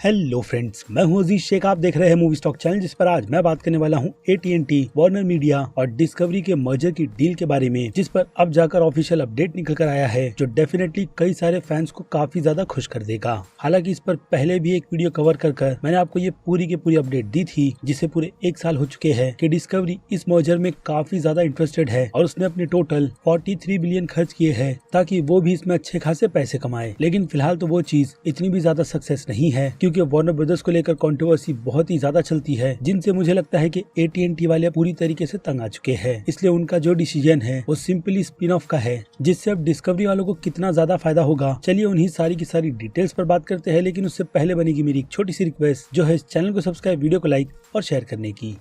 Hello friends, मैं हूं अजीज शेख। आप देख रहे हैं मूवी स्टॉक चैनल, जिस पर आज मैं बात करने वाला हूं AT&T, वार्नर मीडिया और डिस्कवरी के मर्जर की डील के बारे में, जिस पर अब जाकर ऑफिशियल अपडेट निकल कर आया है, जो डेफिनेटली कई सारे फैंस को काफी ज्यादा खुश कर देगा। हालांकि इस पर पहले भी एक वीडियो कवर कर मैंने आपको ये पूरी की पूरी अपडेट दी थी, जिसे पूरे 1 साल हो चुके हैं कि डिस्कवरी इस मर्जर में काफी ज्यादा इंटरेस्टेड है और उसने अपने टोटल 43 बिलियन खर्च किए हैं ताकि वो भी इसमें अच्छे खासे पैसे कमाए। लेकिन फिलहाल तो वो चीज इतनी भी ज्यादा सक्सेस नहीं है, क्योंकि वार्नर ब्रदर्स को लेकर कंट्रोवर्सी बहुत ही ज्यादा चलती है, जिनसे मुझे लगता है कि AT&T वाले पूरी तरीके से तंग आ चुके हैं। इसलिए उनका जो डिसीजन है वो सिंपली स्पिन ऑफ का है, जिससे अब डिस्कवरी वालों को कितना ज्यादा फायदा होगा, चलिए उन्हीं सारी की सारी डिटेल्स पर बात करते हैं। लेकिन उससे पहले बनेगी मेरी एक छोटी सी रिक्वेस्ट, जो है इस चैनल को सब्सक्राइब, वीडियो को लाइक और शेयर करने की।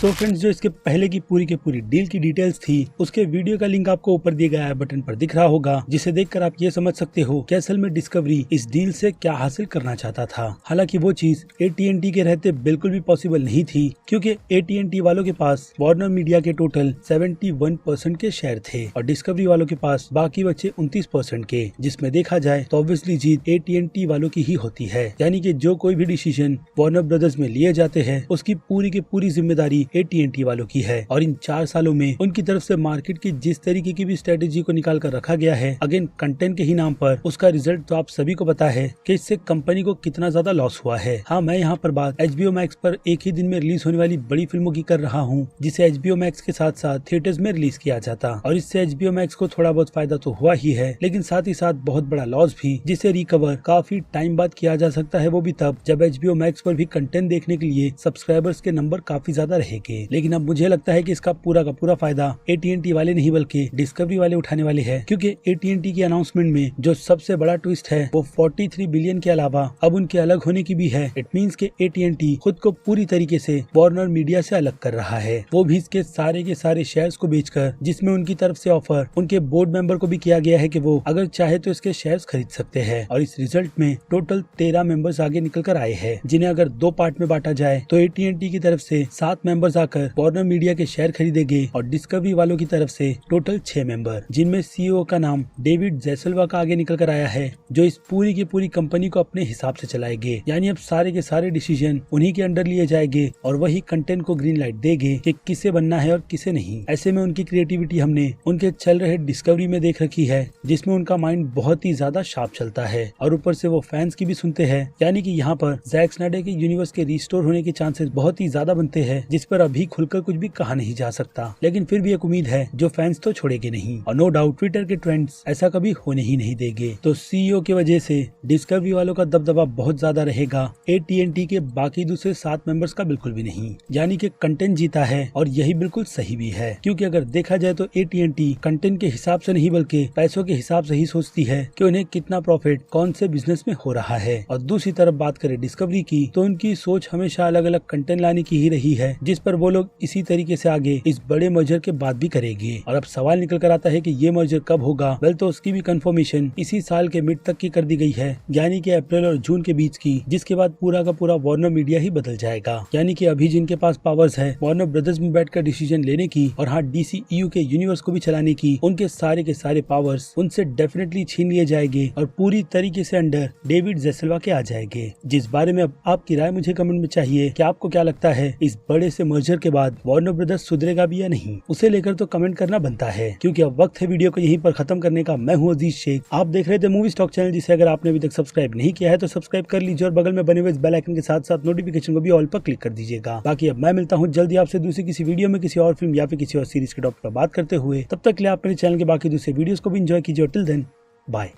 तो फ्रेंड्स, जो इसके पहले की पूरी डील की डिटेल्स थी, उसके वीडियो का लिंक आपको ऊपर दिए गया है बटन पर दिख रहा होगा, जिसे देखकर आप ये समझ सकते हो कि असल में डिस्कवरी इस डील से क्या हासिल करना चाहता था। हालांकि वो चीज AT&T के रहते बिल्कुल भी पॉसिबल नहीं थी, क्योंकि AT&T वालों के पास वार्नर मीडिया के टोटल 71% के शेयर थे और डिस्कवरी वालों के पास बाकी बचे 29% के, जिसमें देखा जाए तो ऑब्वियसली जीत AT&T वालों की ही होती है। यानी कि जो कोई भी डिसीजन वार्नर ब्रदर्स में लिए जाते हैं, उसकी पूरी की पूरी जिम्मेदारी AT&T वालों की है। और इन 4 सालों में उनकी तरफ से मार्केट की जिस तरीके की भी स्ट्रेटेजी को निकाल कर रखा गया है, अगेन कंटेंट के ही नाम पर, उसका रिजल्ट तो आप सभी को पता है कि इससे कंपनी को कितना ज्यादा लॉस हुआ है। हाँ, मैं यहाँ पर बात HBO Max पर एक ही दिन में रिलीज होने वाली बड़ी फिल्मों की कर रहा हूँ, जिसे HBO Max के साथ साथ थिएटर्स में रिलीज किया जाता, और इससे HBO Max को थोड़ा बहुत फायदा तो हुआ ही है, लेकिन साथ ही साथ बहुत बड़ा लॉस भी, जिसे रिकवर काफी टाइम बाद किया जा सकता है, वो भी तब जब HBO Max पर भी कंटेंट देखने के लिए सब्सक्राइबर्स के नंबर काफी ज्यादा रहेंगे। लेकिन अब मुझे लगता है कि इसका पूरा का पूरा फायदा AT&T वाले नहीं बल्कि डिस्कवरी वाले उठाने वाले हैं, क्योंकि AT&T की अनाउंसमेंट में जो सबसे बड़ा ट्विस्ट है वो 43 बिलियन के अलावा अब उनके अलग होने की भी है। इट मींस कि AT&T खुद को पूरी तरीके से वार्नर मीडिया से अलग कर रहा है, वो भी इसके सारे के सारे शेयर्स को बेचकर, जिसमें उनकी तरफ से ऑफर उनके बोर्ड मेंबर को भी किया गया है कि वो अगर चाहे तो इसके शेयर्स खरीद सकते हैं। और इस रिजल्ट में टोटल 13 मेंबर्स आगे निकल कर आए हैं, जिन्हें अगर 2 पार्ट में बांटा जाए तो AT&T की तरफ से 7 मेंबर्स आकर वार्नर मीडिया के शेयर खरीदेंगे और डिस्कवरी वालों की तरफ से टोटल 6 मेंबर, जिनमें CEO का नाम डेविड जैसलवा का आगे निकल कर आया है, जो इस पूरी की पूरी कंपनी को अपने हिसाब से चलाएंगे। यानी अब सारे के सारे डिसीजन उन्हीं के अंडर लिए जाएंगे और वही कंटेंट को ग्रीन लाइट देंगे कि किसे बनना है और किसे नहीं। ऐसे में उनकी क्रिएटिविटी हमने उनके चल रहे डिस्कवरी में देख रखी है, जिसमें उनका माइंड बहुत ही ज्यादा शार्प चलता है और ऊपर से वो फैंस की भी सुनते हैं। यानी कि यहाँ पर जैक स्नाइडर के यूनिवर्स के रिस्टोर होने के चांसेस बहुत ही ज्यादा बनते हैं, जिस पर अभी खुलकर कुछ भी कहा नहीं जा सकता। लेकिन फिर भी एक उम्मीद है जो फैंस तो छोड़ेंगे नहीं, और नो डाउट ट्विटर के ट्रेंड्स ऐसा कभी होने ही नहीं देंगे। तो CEO की वजह से डिस्कवरी वालों का दबदबा बहुत ज्यादा रहेगा, AT&T के बाकी दूसरे 7 मेंबर्स का बिल्कुल भी नहीं। यानी कि कंटेंट जीता है, और यही बिल्कुल सही भी है, क्योंकि अगर देखा जाए तो AT&T कंटेंट के हिसाब से नहीं बल्कि पैसों के हिसाब से ही सोचती है कि उन्हें कितना प्रॉफिट कौन से बिजनेस में हो रहा है। और दूसरी तरफ बात करें डिस्कवरी की, तो उनकी सोच हमेशा अलग अलग कंटेंट लाने की ही रही है, जिस पर वो लोग इसी तरीके से आगे इस बड़े मर्जर के बाद भी करेंगे। और अब सवाल निकल कर आता है कि ये मर्जर कब होगा। वेल, तो उसकी भी कंफर्मेशन इसी साल के मिड तक की कर दी गई है, यानी कि अप्रैल और जून के बीच की, जिसके बाद पूरा का पूरा वार्नर मीडिया ही बदल जाएगा। यानी कि अभी जिनके पास पावर्स है वार्नर ब्रदर्स में बैठकर डिसीजन लेने की, और हाँ DCEU के यूनिवर्स को भी चलाने की, उनके सारे के सारे पावर्स उनसे डेफिनेटली छीन लिए जाएंगे और पूरी तरीके से अंडर डेविड जैसलवा के आ जाएंगे। जिस बारे में अब आपकी राय मुझे कमेंट में चाहिए कि आपको क्या लगता है, इस बड़े से मर्जर के बाद वार्नर ब्रदर्स सुधरेगा भी या नहीं, उसे लेकर तो कमेंट करना बनता है। क्योंकि अब वक्त है वीडियो को यहीं पर खत्म करने का। मैं हूं अजीज शेख, आप देख रहे थे मूवी स्टॉक चैनल, जिसे अगर आपने अभी तक सब्सक्राइब नहीं किया है तो सब्सक्राइब कर लीजिए और बगल में बने हुए बेल आइकन के साथ साथ नोटिफिकेशन को भी ऑल पर क्लिक कर दीजिएगा। बाकी अब मैं मिलता हूं जल्दी आपसे दूसरी किसी वीडियो में, किसी और फिल्म या फिर किसी और सीरीज के टॉपिक पर बात करते हुए। तब तक के लिए आप मेरे चैनल के बाकी दूसरे वीडियोस को भी एंजॉय कीजिए। Till then, bye.